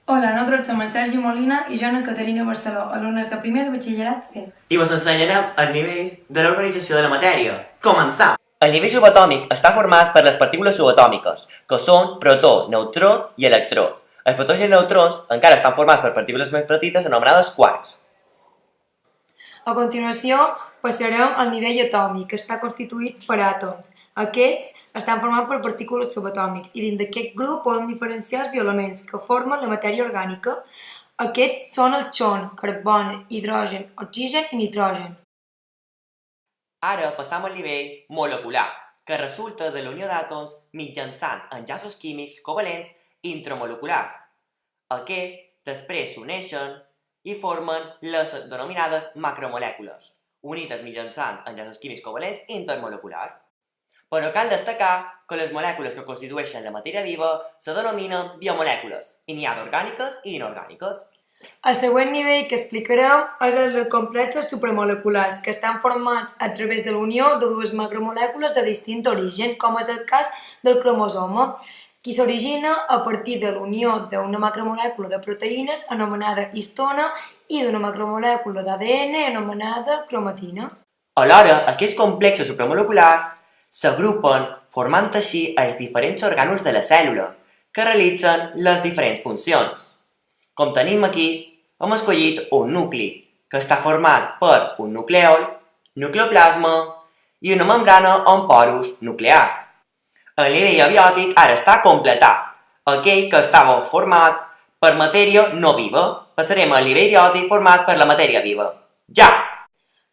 Hola, nosaltres som en Sergi Molina i jo, Ana Caterina Barceló, alumnes de primer de batxillerat D. I vos ensenyarem els nivells de l'organització de la matèria. Començar! El nivell subatòmic està format per les partícules subatòmiques, que són protó, neutró i electró. Els protons i els neutrons encara estan formats per partícules més petites anomenades quarks. A continuació, passarem al nivell atòmic, que està constituït per àtoms. Aquests estan formats per partícules subatòmics i dins d'aquest grup podem diferenciar els bioelements que formen la matèria orgànica. Aquests són el xon, carboni, hidrogen, oxigen i nitrogen. Ara passam al nivell molecular, que resulta de la unió d'àtoms mitjançant enllaços químics covalents intramoleculars. Aquests després s'uneixen i formen les denominades macromolècules, unides mitjançant enllaços químics covalents intermoleculars. Però cal destacar que les molècules que constitueixen la matèria viva se denominen biomolècules, i n'hi ha d'orgàniques i inorgàniques. El següent nivell que explicarem és el dels complexos supramoleculars, que estan formats a través de la unió de dues macromolècules de distint origen, com és el cas del cromosoma, que s'origina a partir de la unió d'una macromolècula de proteïnes anomenada histona i d'una macromolècula d'ADN anomenada cromatina. Alhora, aquests complexos supramoleculars s'agrupen formant així els diferents orgànuls de la cèl·lula, que realitzen les diferents funcions. Com tenim aquí, hem escollit un nucli, que està format per un nucleol, nucleoplasma i una membrana amb porus nuclears. El nivell abiòtic ara està completat. Aquell que estava format per matèria no viva, passarem al nivell biòtic format per la matèria viva. Ja!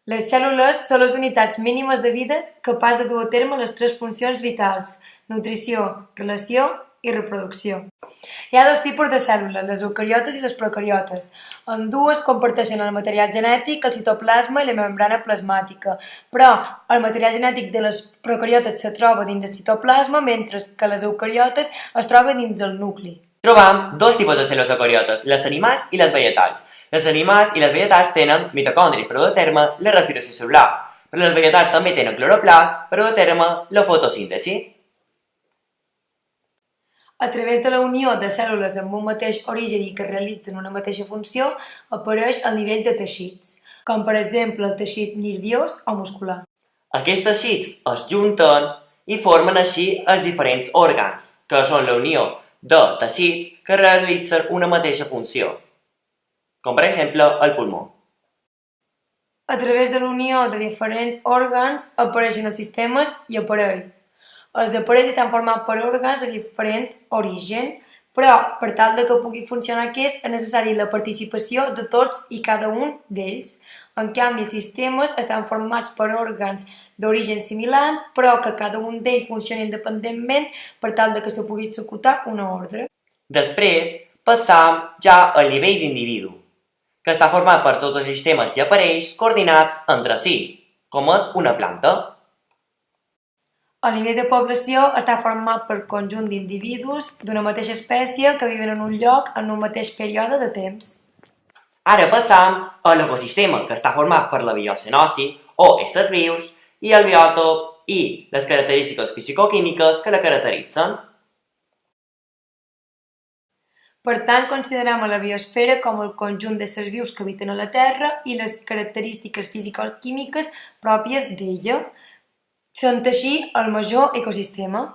Les cèl·lules són les unitats mínimes de vida capaç de dur a terme les tres funcions vitals: nutrició, relació i reproducció. Hi ha dos tipus de cèl·lules, les eucariotes i les procariotes. Ambdues comparteixen el material genètic, el citoplasma i la membrana plasmàtica, però el material genètic de les procariotes se troba dins el citoplasma, mentre que les eucariotes es troba dins el nucli. Trobam dos tipus de cèl·lules eucariotes, les animals i les vegetals. Les animals i les vegetals tenen mitocondris per dur a terme la respiració cel·lular, però les vegetals també tenen cloroplast per dur a terme la fotosíntesi. A través de la unió de cèl·lules amb un mateix origen i que realitzen una mateixa funció, apareix el nivell de teixits, com per exemple el teixit nerviós o muscular. Aquests teixits es junten i formen així els diferents òrgans, que són la unió de teixits que realitzen una mateixa funció, com per exemple el pulmó. A través de la unió de diferents òrgans apareixen els sistemes i aparells. Els aparells estan formats per òrgans de diferent origen, però per tal de que pugui funcionar aquest és necessari la participació de tots i cada un d'ells. En canvi, els sistemes estan formats per òrgans d'origen similar, però que cada un d'ells funciona independentment per tal de que se pugui executar una ordre. Després, passam ja al nivell d'individu, que està format per tots els sistemes i aparells coordinats entre si, com és una planta. El nivell de població està format per conjunt d'individus d'una mateixa espècie que viuen en un lloc en un mateix període de temps. Ara passam a l'ecosistema, que està format per la biocenosi, o éssers vius, i el biòtop i les característiques fisicoquímiques que la caracteritzen. Per tant, considerem a la biosfera com el conjunt d'éssers vius que habiten a la Terra i les característiques fisicoquímiques pròpies d'ella, sent així el major ecosistema.